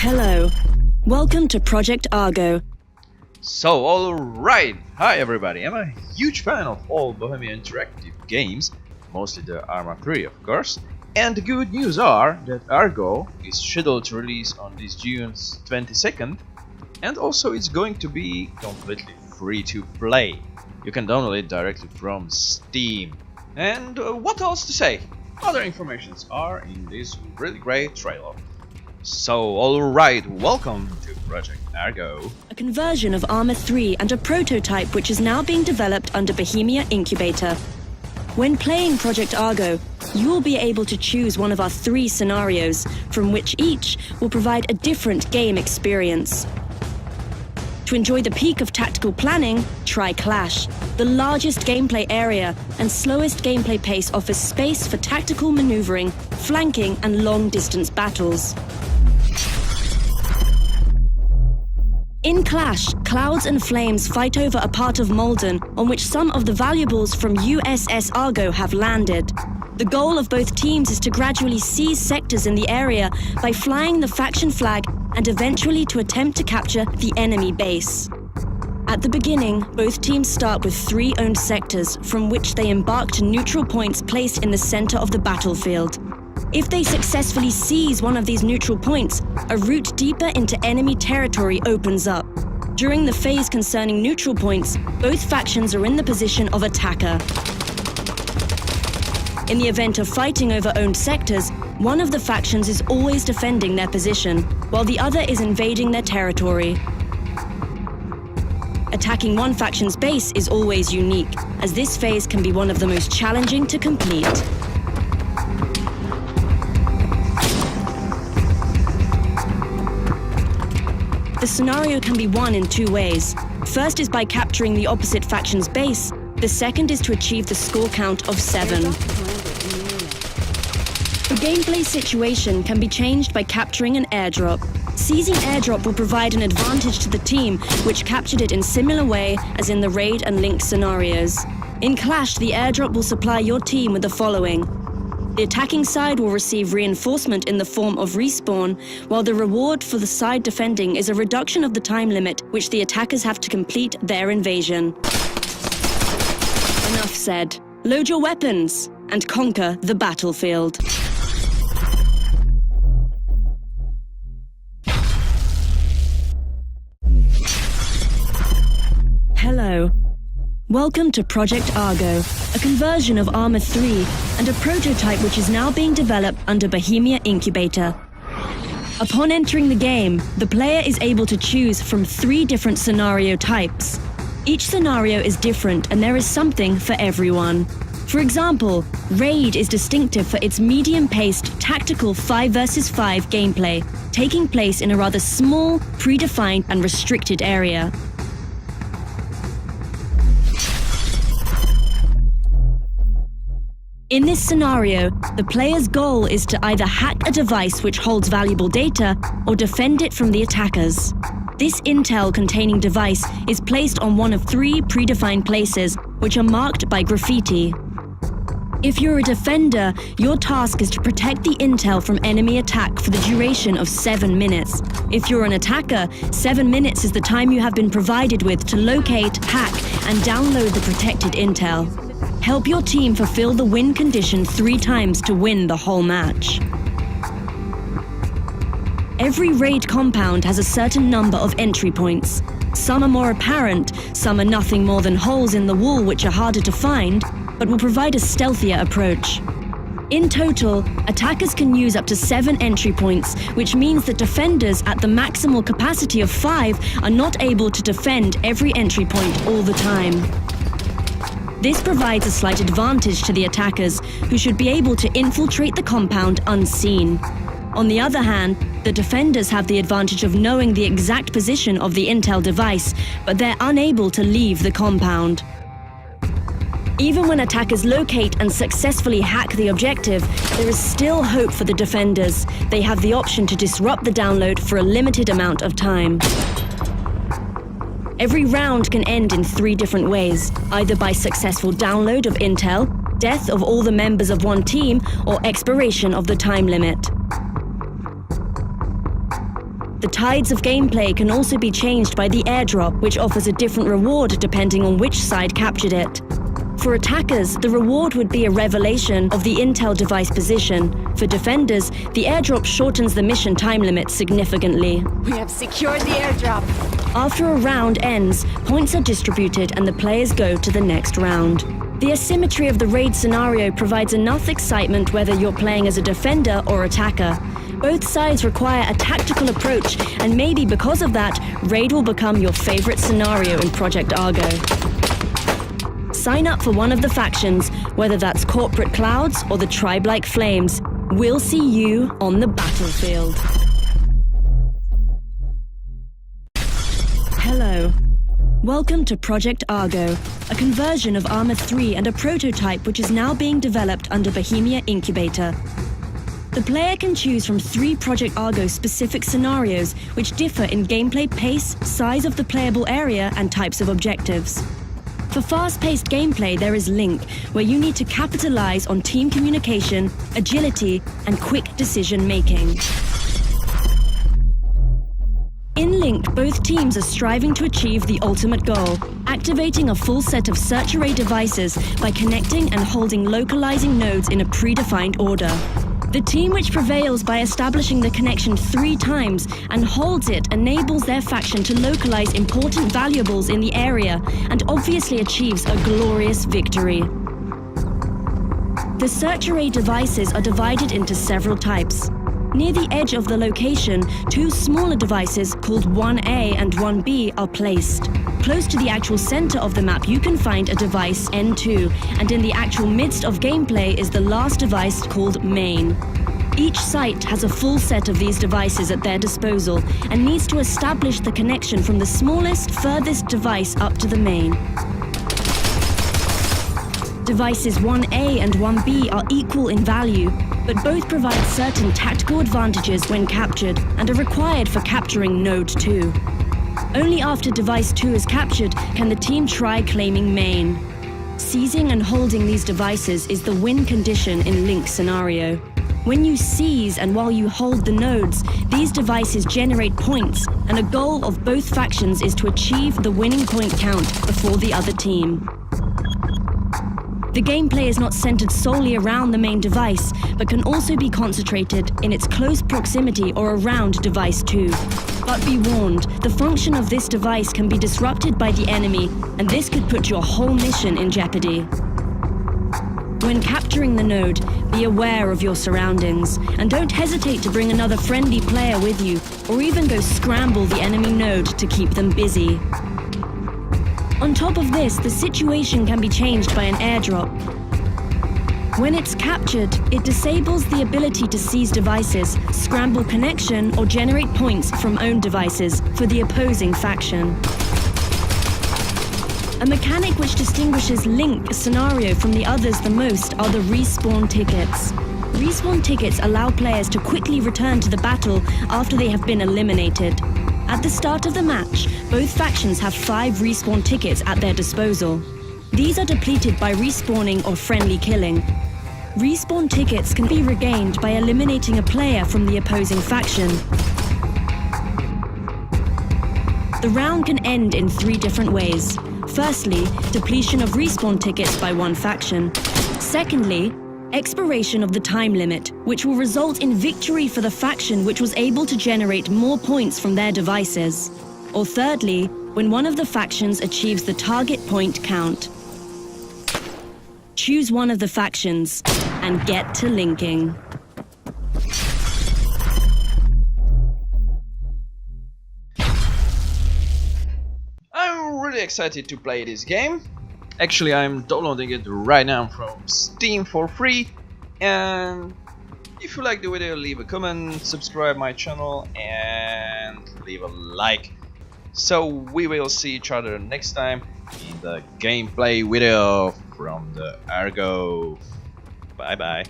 Hello. Welcome to Project Argo. So, alright, hi everybody, I'm a huge fan of all Bohemia Interactive games, mostly the Arma 3 of course, and the good news are that Argo is scheduled to release on this June 22nd, and also it's going to be completely free to play. You can download it directly from Steam. And what else to say? Other informations are in this really great trailer. So, alright, welcome to Project Argo. A conversion of Arma 3 and a prototype which is now being developed under Bohemia Incubator. When playing Project Argo, you will be able to choose one of our 3 scenarios, from which each will provide a different game experience. To enjoy the peak of tactical planning, try Clash. The largest gameplay area and slowest gameplay pace offers space for tactical maneuvering, flanking and long-distance battles. In Clash, clouds and flames fight over a part of Malden on which some of the valuables from USS Argo have landed. The goal of both teams is to gradually seize sectors in the area by flying the faction flag and eventually to attempt to capture the enemy base. At the beginning, both teams start with 3 owned sectors from which they embark to neutral points placed in the center of the battlefield. If they successfully seize one of these neutral points, a route deeper into enemy territory opens up. During the phase concerning neutral points, both factions are in the position of attacker. In the event of fighting over owned sectors, one of the factions is always defending their position, while the other is invading their territory. Attacking one faction's base is always unique, as this phase can be one of the most challenging to complete. The scenario can be won in 2 ways. First is by capturing the opposite faction's base. The second is to achieve the score count of 7. The gameplay situation can be changed by capturing an airdrop. Seizing airdrop will provide an advantage to the team, which captured it in similar way as in the raid and link scenarios. In Clash, the airdrop will supply your team with the following. The attacking side will receive reinforcement in the form of respawn, while the reward for the side defending is a reduction of the time limit which the attackers have to complete their invasion. Enough said. Load your weapons and conquer the battlefield. Hello. Welcome to Project Argo, a conversion of Arma 3 and a prototype which is now being developed under Bohemia Incubator. Upon entering the game, the player is able to choose from 3 different scenario types. Each scenario is different and there is something for everyone. For example, Raid is distinctive for its medium-paced, tactical 5 vs 5 gameplay, taking place in a rather small, predefined and restricted area. In this scenario, the player's goal is to either hack a device which holds valuable data or defend it from the attackers. This intel-containing device is placed on one of 3 predefined places, which are marked by graffiti. If you're a defender, your task is to protect the intel from enemy attack for the duration of 7 minutes. If you're an attacker, 7 minutes is the time you have been provided with to locate, hack, and download the protected intel. Help your team fulfill the win condition 3 times to win the whole match. Every raid compound has a certain number of entry points. Some are more apparent, some are nothing more than holes in the wall which are harder to find, but will provide a stealthier approach. In total, attackers can use up to 7 entry points, which means that defenders at the maximal capacity of 5 are not able to defend every entry point all the time. This provides a slight advantage to the attackers, who should be able to infiltrate the compound unseen. On the other hand, the defenders have the advantage of knowing the exact position of the intel device, but they're unable to leave the compound. Even when attackers locate and successfully hack the objective, there is still hope for the defenders. They have the option to disrupt the download for a limited amount of time. Every round can end in 3 different ways, either by successful download of intel, death of all the members of one team, or expiration of the time limit. The tides of gameplay can also be changed by the airdrop, which offers a different reward depending on which side captured it. For attackers, the reward would be a revelation of the intel device position. For defenders, the airdrop shortens the mission time limit significantly. We have secured the airdrop. After a round ends, points are distributed and the players go to the next round. The asymmetry of the raid scenario provides enough excitement whether you're playing as a defender or attacker. Both sides require a tactical approach, and maybe because of that, raid will become your favorite scenario in Project Argo. Sign up for one of the factions, whether that's corporate clouds or the tribe-like flames. We'll see you on the battlefield. Hello. Welcome to Project Argo, a conversion of Arma 3 and a prototype which is now being developed under Bohemia Incubator. The player can choose from 3 Project Argo specific scenarios which differ in gameplay pace, size of the playable area, and types of objectives. For fast-paced gameplay, there is Link, where you need to capitalize on team communication, agility, and quick decision-making. In Link, both teams are striving to achieve the ultimate goal, activating a full set of search array devices by connecting and holding localizing nodes in a predefined order. The team which prevails by establishing the connection 3 times and holds it enables their faction to localize important valuables in the area and obviously achieves a glorious victory. The search array devices are divided into several types. Near the edge of the location, 2 smaller devices called 1A and 1B are placed. Close to the actual center of the map, you can find a device N2, and in the actual midst of gameplay is the last device called Main. Each site has a full set of these devices at their disposal and needs to establish the connection from the smallest, furthest device up to the main. Devices 1A and 1B are equal in value, but both provide certain tactical advantages when captured and are required for capturing Node 2. Only after Device 2 is captured can the team try claiming Main. Seizing and holding these devices is the win condition in Link's scenario. When you seize and while you hold the nodes, these devices generate points, and a goal of both factions is to achieve the winning point count before the other team. The gameplay is not centered solely around the main device, but can also be concentrated in its close proximity or around Device 2. But be warned, the function of this device can be disrupted by the enemy, and this could put your whole mission in jeopardy. When capturing the node, be aware of your surroundings, and don't hesitate to bring another friendly player with you, or even go scramble the enemy node to keep them busy. On top of this, the situation can be changed by an airdrop. When it's captured, it disables the ability to seize devices, scramble connection, or generate points from owned devices for the opposing faction. A mechanic which distinguishes Link scenario from the others the most are the respawn tickets. Respawn tickets allow players to quickly return to the battle after they have been eliminated. At the start of the match, both factions have 5 respawn tickets at their disposal. These are depleted by respawning or friendly killing. Respawn tickets can be regained by eliminating a player from the opposing faction. The round can end in 3 different ways. Firstly, depletion of respawn tickets by one faction. Secondly, expiration of the time limit, which will result in victory for the faction which was able to generate more points from their devices. Or thirdly, when one of the factions achieves the target point count. Choose one of the factions and get to linking. I'm really excited to play this game. Actually, I'm downloading it right now from Steam for free. And if you like the video, leave a comment, subscribe my channel, and leave a like. So we will see each other next time in the gameplay video from the Argo. Bye bye.